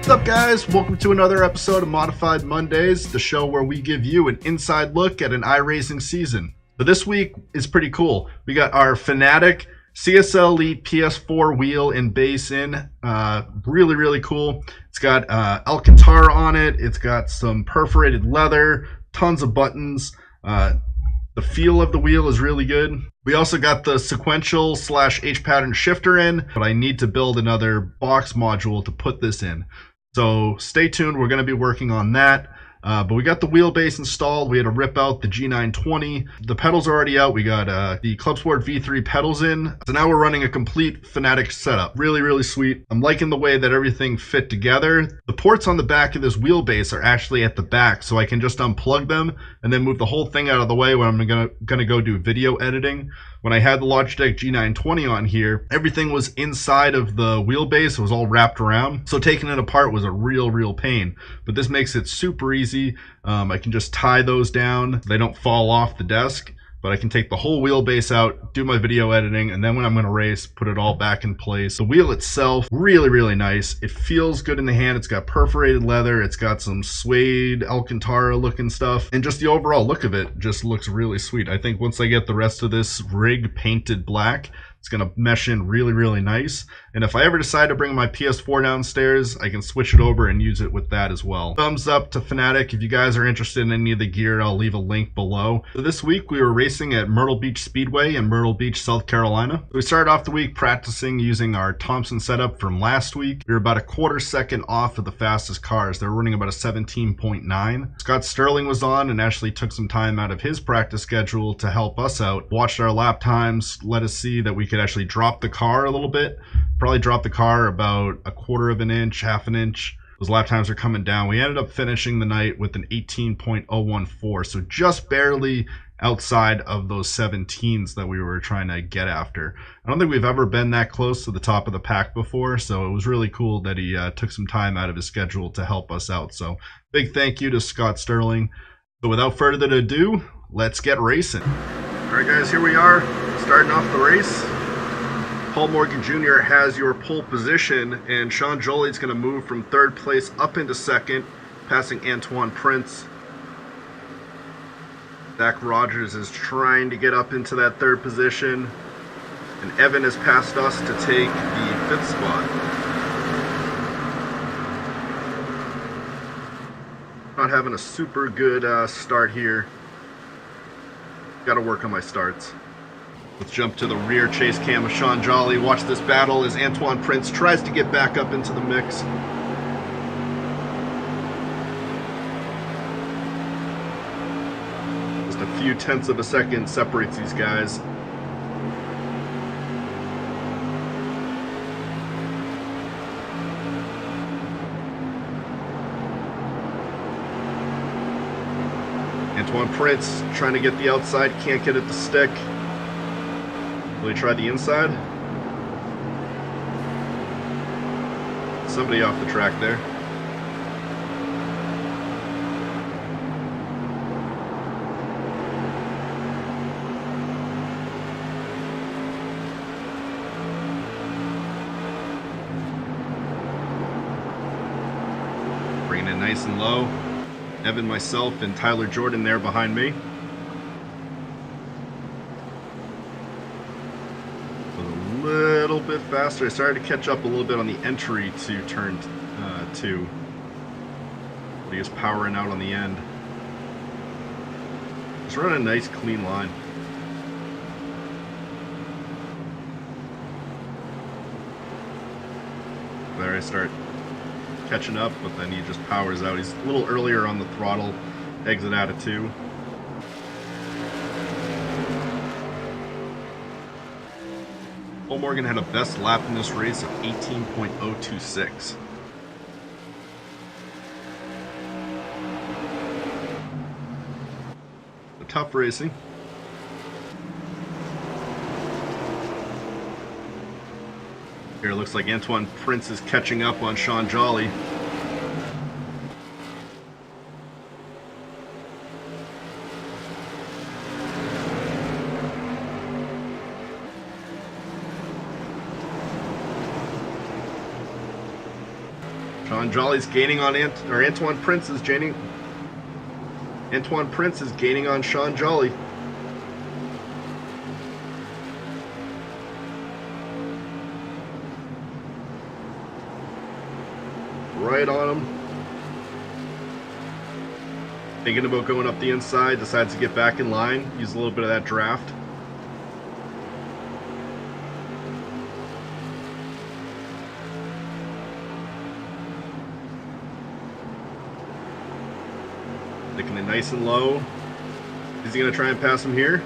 What's up, guys? Welcome to another episode of Modified Mondays, the show where we give you an inside look at an iRacing season. So this week is pretty cool. We got our Fanatec CSL Elite PS4 wheel and base in. Really cool. It's got Alcantara on it. It's got some perforated leather, tons of buttons. The feel of the wheel is really good. We also got the sequential / H pattern shifter in, but I need to build another box module to put this in. So stay tuned, we're going to be working on that. But we got the wheelbase installed. We had to rip out the G920. The pedals are already out. We got the ClubSport V3 Pedals in. So now we're running a complete Fanatec setup. Really sweet. I'm liking the way that everything fit together. The ports on the back of this wheelbase are actually at the back, so I can just unplug them and then move the whole thing out of the way when I'm gonna go do video editing. When I had the Logitech G920 on here, everything was inside of the wheelbase. It was all wrapped around. So taking it apart was a real pain. But this makes it super easy. I can just tie those down. They don't fall off the desk. But I can take the whole wheelbase out, do my video editing, and then when I'm going to race, put it all back in place. The wheel itself, really nice. It feels good in the hand. It's got perforated leather. It's got some suede Alcantara looking stuff. And just the overall look of it just looks really sweet. I think once I get the rest of this rig painted black, it's going to mesh in really nice. And if I ever decide to bring my PS4 downstairs, I can switch it over and use it with that as well. Thumbs up to Fanatec. If you guys are interested in any of the gear, I'll leave a link below. So this week we were racing at Myrtle Beach Speedway in Myrtle Beach, South Carolina. We started off the week practicing using our Thompson setup from last week. We were about a quarter second off of the fastest cars. They were running about a 17.9. Scott Sterling was on and actually took some time out of his practice schedule to help us out. Watched our lap times, let us see that we could actually drop the car a little bit. Probably drop the car about a quarter of an inch, half an inch. Those lap times are coming down. We ended up finishing the night with an 18.014, so just barely outside of those 17s that we were trying to get after. I don't think we've ever been that close to the top of the pack before, so it was really cool that he took some time out of his schedule to help us out. So big thank you to Scott Sterling. So without further ado, let's get racing. All right, guys, here we are, starting off the race. Paul Morgan Jr. has your pole position, and Sean Jolie's going to move from third place up into second, passing Antoine Prince. Zach Rogers is trying to get up into that third position, and Evan has passed us to take the fifth spot. Not having a super good start here. Got to work on my starts. Let's jump to the rear chase cam of Sean Jolly. Watch this battle as Antoine Prince tries to get back up into the mix. Just a few tenths of a second separates these guys. Antoine Prince trying to get the outside, can't get it to stick. Will he try the inside? Somebody off the track there. Bringing it nice and low. Evan, myself, and Tyler Jordan there behind me. Little bit faster. I started to catch up a little bit on the entry to turn 2. But he was powering out on the end. Just running a nice clean line. There I start catching up, but then he just powers out. He's a little earlier on the throttle, exit out of 2. Paul Morgan had a best lap in this race of 18.026. Tough racing. Here it looks like Antoine Prince is catching up on Sean Jolly. Sean Jolly's gaining on Antoine Prince is gaining. Antoine Prince is gaining on Sean Jolly. Right on him. Thinking about going up the inside, decides to get back in line, use a little bit of that draft. Taking it nice and low. Is he going to try and pass him here?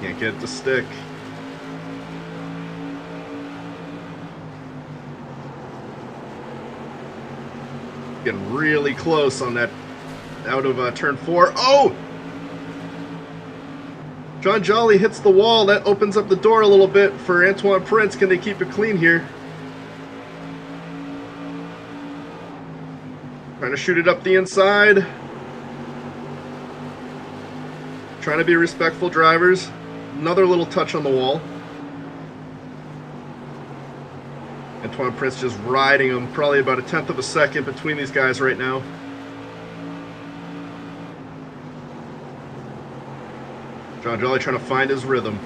Can't get it to stick. Getting really close on that out of turn 4. Oh! Sean Jolly hits the wall. That opens up the door a little bit for Antoine Prince. Can they keep it clean here? Trying to shoot it up the inside. Trying to be respectful drivers. Another little touch on the wall. Antoine Prince just riding him. Probably about 1/10 of a second between these guys right now. Sean Jolly trying to find his rhythm.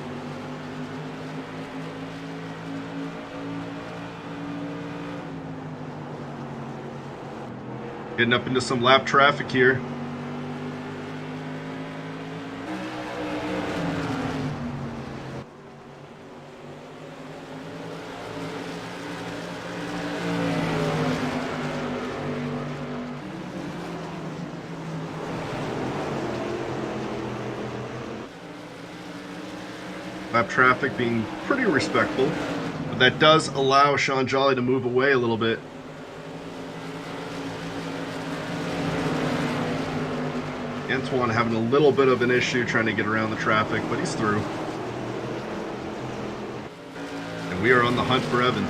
Getting up into some lap traffic here. Lap traffic being pretty respectful, but that does allow Sean Jolly to move away a little bit. Antoine having a little bit of an issue trying to get around the traffic, but he's through. And we are on the hunt for Evan.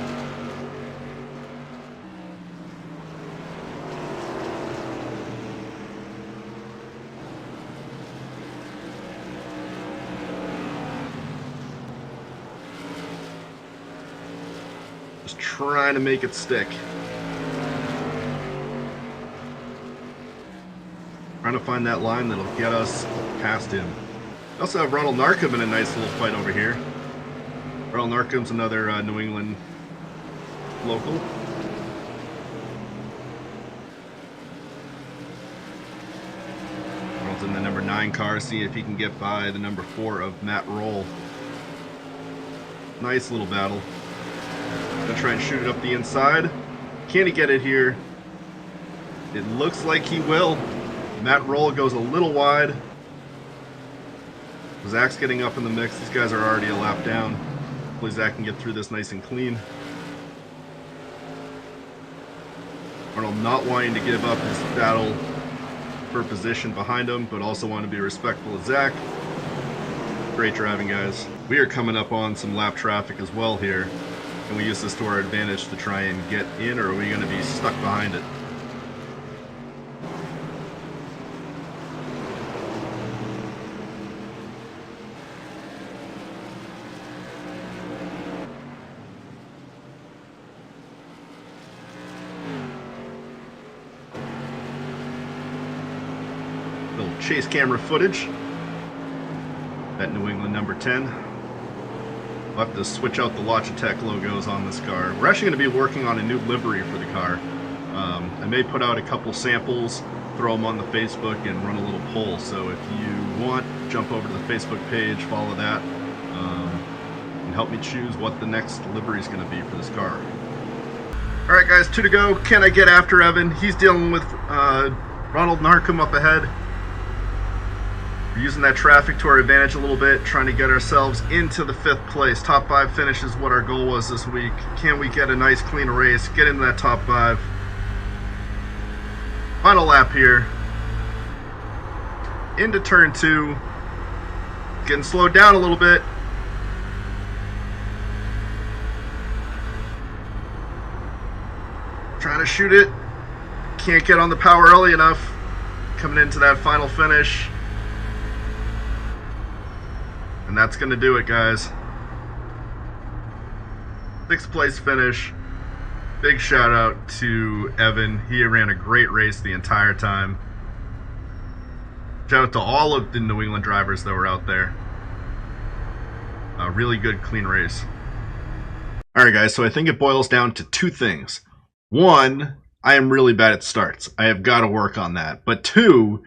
Just trying to make it stick. Trying to find that line that'll get us past him. We also have Ronald Narcombe in a nice little fight over here. Ronald Narcombe's another New England local. Ronald's in the number 9 car, see if he can get by the number 4 of Matt Roll. Nice little battle. Gonna try and shoot it up the inside. Can he get it here? It looks like he will. Matt Roll goes a little wide. Zach's getting up in the mix. These guys are already a lap down. Hopefully Zach can get through this nice and clean. Arnold not wanting to give up his battle for position behind him, but also want to be respectful of Zach. Great driving, guys. We are coming up on some lap traffic as well here. Can we use this to our advantage to try and get in, or are we going to be stuck behind it? Little chase camera footage. That New England number 10. We'll have to switch out the Logitech logos on this car. We're actually going to be working on a new livery for the car. I may put out a couple samples, throw them on the Facebook, and run a little poll. So if you want, jump over to the Facebook page, follow that, and help me choose what the next livery is going to be for this car. All right, guys, 2 to go. Can I get after Evan? He's dealing with Ronald Narcombe up ahead. We're using that traffic to our advantage a little bit, trying to get ourselves into the 5th place. Top 5 finish is what our goal was this week. Can we get a nice clean race, get into that top 5? Final lap here. Into turn 2. Getting slowed down a little bit. Trying to shoot it. Can't get on the power early enough. Coming into that final finish. And that's going to do it, guys. 6th place finish. Big shout out to Evan. He ran a great race the entire time. Shout out to all of the New England drivers that were out there. A really good, clean race. Alright guys, so I think it boils down to two things. One, I am really bad at starts. I have got to work on that. But two,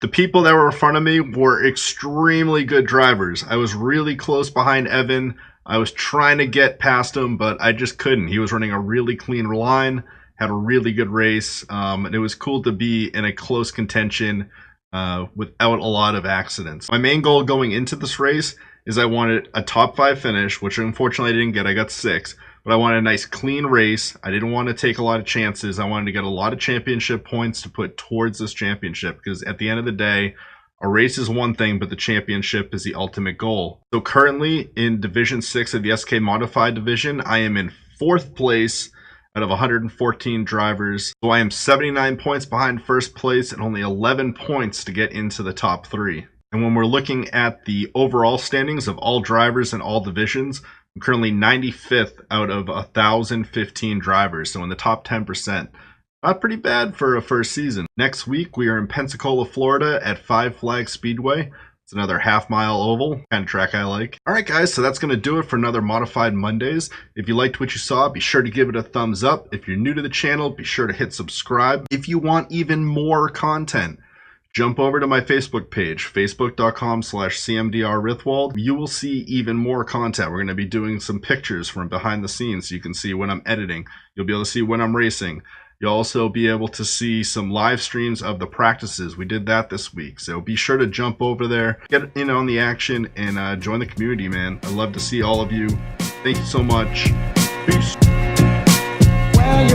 the people that were in front of me were extremely good drivers. I was really close behind Evan. I was trying to get past him, but I just couldn't. He was running a really clean line, had a really good race, and it was cool to be in a close contention without a lot of accidents. My main goal going into this race is I wanted a top 5 finish, which unfortunately I didn't get. I got 6th, but I wanted a nice clean race. I didn't want to take a lot of chances. I wanted to get a lot of championship points to put towards this championship, because at the end of the day, a race is one thing, but the championship is the ultimate goal. So currently in Division 6 of the SK Modified Division, I am in 4th place out of 114 drivers. So I am 79 points behind first place and only 11 points to get into the top 3. And when we're looking at the overall standings of all drivers in all divisions, I'm currently 95th out of 1,015 drivers. So in the top 10%. Not pretty bad for a first season. Next week, we are in Pensacola, Florida at Five Flags Speedway. It's another half-mile oval, kind of track I like. Alright guys, so that's going to do it for another Modified Mondays. If you liked what you saw, be sure to give it a thumbs up. If you're new to the channel, be sure to hit subscribe. If you want even more content, jump over to my Facebook page, facebook.com/cmdrrithwald. You will see even more content. We're going to be doing some pictures from behind the scenes so you can see when I'm editing. You'll be able to see when I'm racing. You'll also be able to see some live streams of the practices. We did that this week. So be sure to jump over there, get in on the action, and join the community, man. I'd love to see all of you. Thank you so much. Peace. Well,